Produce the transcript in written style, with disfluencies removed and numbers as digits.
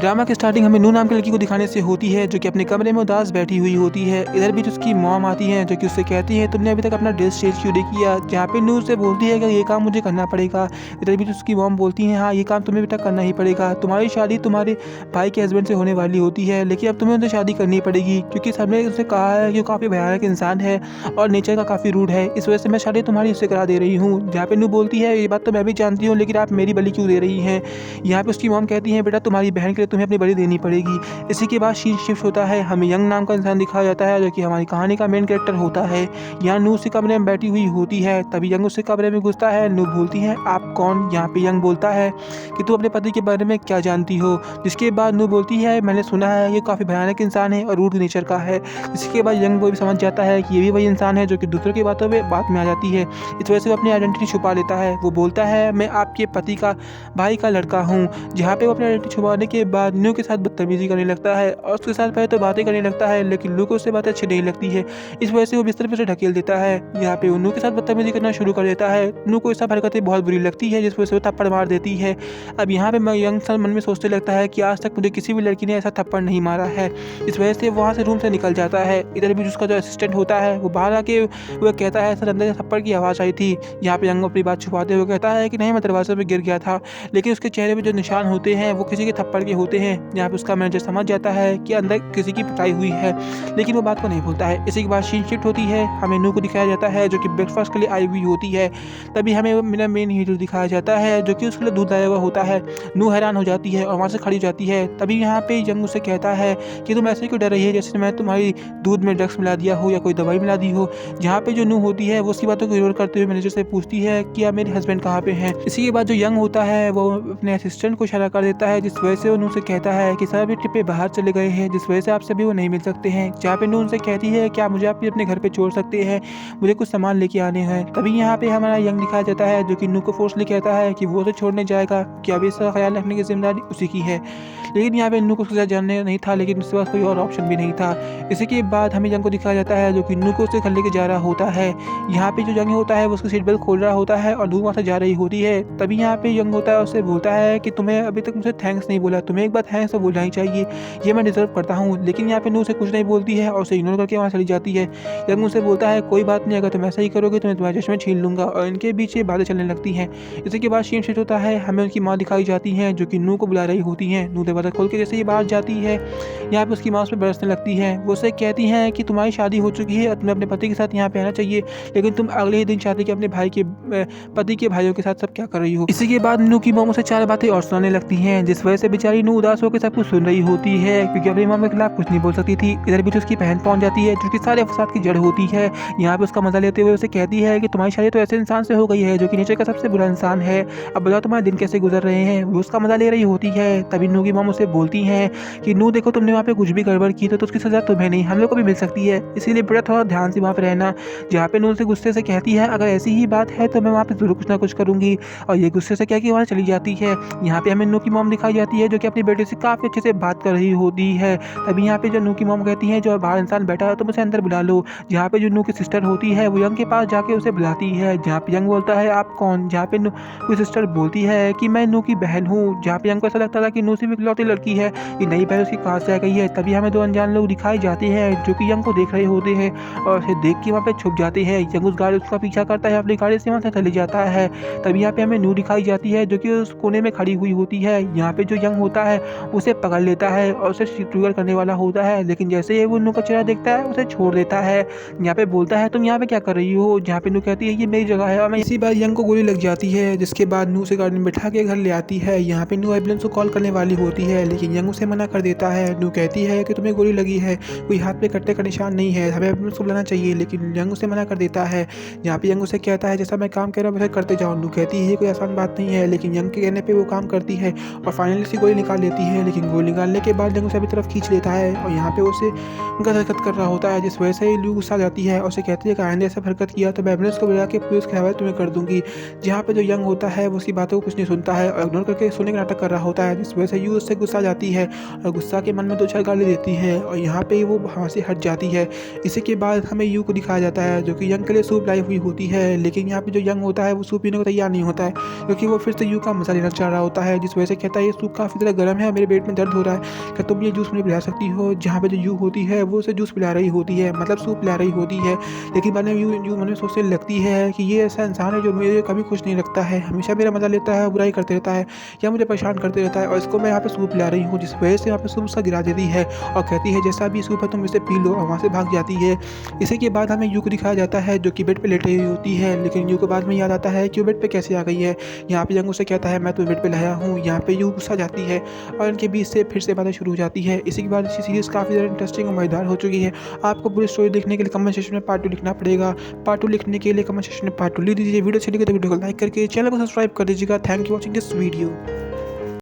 Drama की starting हमें नू नाम की लड़की को दिखाने से होती है, जो कि अपने कमरे में उदास बैठी हुई होती है। इधर भी उसकी मॉम आती है, जो कि उससे कहती है तुमने अभी तक अपना ड्रेस चेंज क्यों नहीं किया। जहाँ पे नू उससे बोलती है कि ये काम मुझे करना पड़ेगा। इधर भी उसकी मॉम बोलती है हाँ ये काम तुम्हें अभी तक करना ही पड़ेगा। तुम्हारी शादी तुम्हारे भाई के हस्बैंड से होने वाली होती है, लेकिन अब तुम्हें उनसे शादी करनी पड़ेगी, क्योंकि सबने उससे कहा है कि वो काफ़ी भयानक इंसान है और नेचर का काफ़ी रूड है। इस वजह से मैं शादी तुम्हारी उससे करा दे रही हूँ। जहाँ पे नू बोलती है ये बात तो मैं भी जानती हूँ, लेकिन आप मेरी बलि क्यों दे रही हैं। यहाँ पे उसकी मॉम कहती है बेटा तुम्हारी बहन के लिए तुम्हें अपनी बलि देनी पड़ेगी। इसी के बाद सीन शिफ्ट होता है, हमें यंग नाम का इंसान दिखाया जाता है, जो कि हमारी कहानी का मेन कैरेक्टर होता है। यहाँ नू उसी कमरे में बैठी हुई होती है, तभी यंग उसके कमरे में घुसता है। नू बोलती है आप कौन। यहाँ पे यंग बोलता है कि तू अपने पति के बारे में क्या जानती हो। जिसके बाद नू बोलती है मैंने सुना है ये काफ़ी भयानक इंसान है और रूड नेचर का है। इसके बाद यंग वो भी समझ जाता है कि ये भी वही इंसान है जो कि दूसरों की बातों में बात में आ जाती है। इस वजह से वो अपनी आइडेंटिटी छुपा लेता है। वो बोलता है मैं आपके पति का भाई का लड़का हूँ। जहाँ पे वो अपनी आइडेंटिटी छुपाने के बाद न्यू के साथ बदतमीजी करने लगता है और उसके साथ पहले तो बातें करने लगता है, लेकिन लू को उससे बातें अच्छी नहीं लगती है। इस वजह से वो बिस्तर पर से ढकेल देता है। यहाँ पे वो नू के साथ बदतमीजी करना शुरू कर देता है। नू को ये सब हरकतें बहुत बुरी लगती है, जिस वजह से वो थप्पड़ मार देती है। अब यहाँ पे यंग सन मन में सोचने लगता है कि आज तक मुझे किसी भी लड़की ने ऐसा थप्पड़ नहीं मारा है। इस वजह से वहाँ से रूम से निकल जाता है। इधर भी उसका जो असिस्टेंट होता है वो बाहर आके वो कहता है सर अंदर से थप्पड़ की आवाज़ आई थी। यहाँ पे यंग अपनी बात छुपाते हुए कहता है कि नहीं मैं दरवाजे पे गिर गया था, लेकिन उसके चेहरे पे जो निशान होते हैं वो किसी के थप्पड़ के होते हैं। यहाँ पे उसका मैनेजर समझ जाता है कि अंदर किसी की पिटाई हुई है, लेकिन वो बात को नहीं भूलता है। इसी के बाद सीन शिफ्ट होती है, हमें नू को दिखाया जाता है जो कि ब्रेकफास्ट के लिए आई हुई होती है। तभी हमें मेरा मेन हीरो दिखाया जाता है जो कि उसके लिए दूध लाया हुआ होता है। नू हैरान हो जाती है और वहाँ से खड़ी हो जाती है। तभी यहाँ पे यंग उसे कहता है कि तुम ऐसे क्यों डर रही है जैसे मैं तुम्हारी दूध में ड्रग्स मिला दिया हो या कोई दवाई मिला दी हो। जहाँ पे जो नू होती है वो उसकी बातों को इग्नोर करते हुए मैनेजर से पूछती है कि आप मेरे हस्बैंड कहाँ पे हैं। इसी के बाद जो यंग होता है वो अपने असिस्टेंट को इशारा कर देता है, जिस वजह से वो नू से कहता है कि सर अभी ट्रिप पे बाहर चले गए हैं, जिस वजह से आपसे भी वो नहीं मिल सकते हैं। जहाँ पे नू उनसे कहती है क्या मुझे आप भी अपने घर पे छोड़ सकते हैं, मुझे कुछ सामान लेके आने हैं। तभी यहाँ पे हमारा यंग दिखाया जाता है जो कि नू को फोर्सली कहता है कि वो उसे छोड़ने जाएगा, कि अभी इसका ख्याल रखने की जिम्मेदारी उसी की है। लेकिन यहाँ पे नू को उसके साथ जानने नहीं था, लेकिन उसके पास कोई और ऑप्शन भी नहीं था। इसी के बाद हमें यंग को दिखाया जाता है जो कि नू को उसके घर लेके जा रहा होता है। यहाँ पे जो यंग होता है वो उसकी सीट बेल्ट खोल रहा होता है और नू वहाँ से जा रही होती है। तभी यहाँ पे यंग होता है उससे बोलता है कि तुम्हें अभी तक मुझे थैंक्स नहीं बोला, तुम्हें एक बार थैंक्स तो बोलना ही चाहिए, ये मैं डिजर्व करता हूँ। लेकिन यहाँ पे नू उसे कुछ नहीं बोलती है और उसे इग्नोर करके वहाँ चली जाती है। यंग उसे बोलता है कोई बात नहीं, अगर तुम ऐसा ही करोगे तो मैं तुम्हारे चश्मे छीन लूंगा, और इनके बीच ये बातें चलने लगती हैं। इसी के बाद सीन शिफ्ट होता है, हमें उनकी माँ दिखाई जाती है जो कि नू को बुला रही होती हैं। नू दरवाजा खोल के जैसे ही बाहर जाती है, यहाँ पे उसकी माँ उस पर बरसने लगती है। वो उसे कहती हैं कि तुम्हारी शादी हो चुकी है और तुम्हें अपने पति के साथ यहाँ पे आना चाहिए, लेकिन तुम अगले ही दिन चाहती कि अपने भाई के पति के भाइयों के साथ सब क्या कर रही हो। इसी के बाद नू की मॉम उसे चार बातें और सुनाने लगती हैं, जिस वजह से बेचारी नू उदास होकर सब कुछ सुन रही होती है, क्योंकि अपनी मॉम के खिलाफ कुछ नहीं बोल सकती थी। इधर भी उसकी बहन पहुंच जाती है जो कि सारे फसाद की जड़ होती है। यहाँ पे उसका मजा लेते हुए उसे कहती है कि तुम्हारी शादी तो ऐसे इंसान से हो गई है जो कि नेचर का सबसे बुरा इंसान है, अब बताओ तुम्हारे दिन कैसे गुजर रहे हैं। वो उसका मजा ले रही होती है। तभी नू की मॉम उसे बोलती है कि नू देखो तुमने वहाँ पे कुछ भी गड़बड़ की तो उसकी सजा तुम्हें नहीं हम लोग को भी मिल सकती है, इसीलिए बेटा थोड़ा ध्यान से वहाँ पे रहना। जहाँ पे नू से गुस्से से कहती है अगर ऐसी ही बात है तो मैं वहाँ पे जरूर कुछ ना कुछ करूँगी, और ये गुस्से से क्या कि वहाँ चली जाती है। यहाँ पे हमें नू की मॉम दिखाई जाती है जो कि अपनी बेटे से काफ़ी अच्छे से बात कर रही होती है। तभी यहाँ पे जो नू की मॉम कहती है जो बाहर इंसान बैठा है तो उसे अंदर बुला लो। जहाँ पे जो नू की सिस्टर होती है वो यंग के पास जाके उसे बुलाती है। जहाँ पे यंग बोलता है आप कौन। जहाँ पे नू की सिस्टर बोलती है कि मैं नू की बहन हूँ। जहाँ पे यंग को ऐसा लगता था कि नू सिर्फ इकलौती लड़की है, ये नई बहन उसकी कहाँ से आ गई है। तभी हमें दो अनजान लोग दिखाई जाते हैं जो कि यंग को देख रहे होते हैं और उसे देख के वहाँ पे छुप जाते हैं। यंग उस गाड़ी उसका पीछा करता है, अपनी गाड़ी से वहाँ से चले जाता है। तभी यहाँ पे हमें नू दिखाई जाती है जो कि उस कोने में खड़ी हुई होती है। यहाँ पे जो यंग होता है उसे पकड़ लेता है और उसे ट्रिगर करने वाला होता है, लेकिन जैसे ही वो नू का चेहरा देखता है उसे छोड़ देता है। यहाँ पे बोलता है तुम यहाँ पे क्या कर रही हो। जहाँ पे नू कहती है ये मेरी जगह है, और मैं इसी बार यंग को गोली लग जाती है, जिसके बाद नू उसे गाड़ी में बैठा के घर ले आती है। यहाँ पे नू एम्बुलेंस को कॉल करने वाली होती है, लेकिन यंग उसे मना कर देता है। नू कहती है कि तुम्हें गोली लगी है, कोई हाथ पे कट्टे का निशान नहीं है, हमें एम्बुलेंस को बुलाना चाहिए, लेकिन यंग उसे मना कर देता है। यहाँ पे यंग उसे कहता है जैसा मैं काम कर रहा हूँ वैसे करते जाओ। नू कहती है ये कोई आसान बात नहीं है, लेकिन यंग के कहने पे वो काम करती है और फाइनली उसकी गोली निकाल लेती है। लेकिन गोली निकालने के बाद यंग उसे अपनी तरफ खींच लेता है और यहाँ पे उसे गलत हरकत कर रहा होता है, जिस वजह से लू गुस्सा जाती है और उसे कहती है कि आइंदा ऐसा हरकत किया तो मैं एम्बुलेंस को बुला के पुलिस के हवाले तुम्हें कर दूंगी। जहाँ पे जो यंग होता है वो उसकी बातों को कुछ नहीं सुनता है और इग्नोर करके सोने का नाटक कर रहा होता है, जिस वजह से यू उससे गुस्सा जाती है और गुस्सा के मन में दो चार गाली देती है और यहाँ पे वो वहाँ से हट जाती है। इसी के बाद हमें यू को दिखाया जाता है जो कि यंग के लिए सूप लाई हुई होती है, लेकिन यहाँ पे जो यंग होता है वो सूप पीने को तैयार नहीं होता है, क्योंकि वो फिर से यू का मजा लेना चाह रहा होता है, जिस वजह से कहता है ये सूप काफ़ी ज़्यादा प्रॉब्लम है, मेरे पेट में दर्द हो रहा है, क्या तुम ये जूस मुझे पिला सकती हो? जहाँ पे जो यू होती है वो उसे जूस पिला रही होती है, मतलब सूप पिला रही होती है। लेकिन बाद में यू मन में सोचने लगती है कि ये ऐसा इंसान है जो मुझे कभी खुश नहीं रखता है, हमेशा मेरा मज़ा लेता है, बुराई करते रहता है या मुझे परेशान करते रहता है, और इसको मैं यहाँ पे सूप पिला रही हूँ, जिस वजह से यहाँ पे सूप उसका गिरा देती है और कहती है जैसा भी सूप है तुम इसे पी लो, और वहाँ से भाग जाती है। इसी के बाद हमें यू को दिखाया जाता है जो कि बेड पे लेटी हुई होती है, लेकिन यू को बाद में याद आता है कि वो बेड पे कैसे आ गई है। यहाँ पे जंग उसे कहता है मैं तो बेड पे लाया हूँ, यहाँ पे यू गुस्सा जाती है और इनके बीच से फिर से बातें शुरू हो जाती है। इसी के बाद इसी सीरीज़ काफ़ी ज़्यादा इंटरेस्टिंग और मज़ेदार हो चुकी है। आपको पूरी स्टोरी देखने के लिए कमेंट सेक्शन में पार्ट 2 लिखना पड़ेगा। पार्ट 2 लिखने के लिए कमेंट सेक्शन में पार्ट 2 लिख दीजिए। वीडियो अच्छी लगी तो वीडियो को लाइक करके चैनल को सब्सक्राइब कर दीजिएगा। Thank you watching this video.